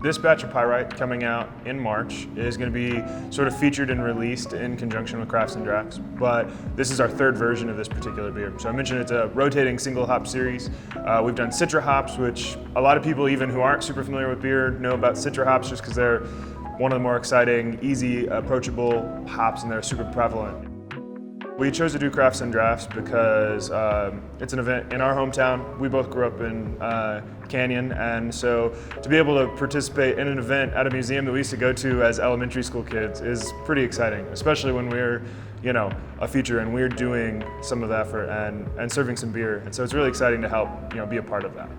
This batch of pyrite coming out in March is going to be sort of featured and released in conjunction with Crafts and Drafts, but this is our third version of this particular beer. So I mentioned it's a rotating single hop series. We've done Citra hops, which a lot of people even who aren't super familiar with beer know about Citra hops just because they're one of the more exciting, easy, approachable hops and they're super prevalent. We chose to do Crafts and Drafts because it's an event in our hometown. We both grew up in Canyon, and so to be able to participate in an event at a museum that we used to go to as elementary school kids is pretty exciting, especially when we're, you know, a feature and we're doing some of the effort and serving some beer. And so it's really exciting to help, you know, be a part of that.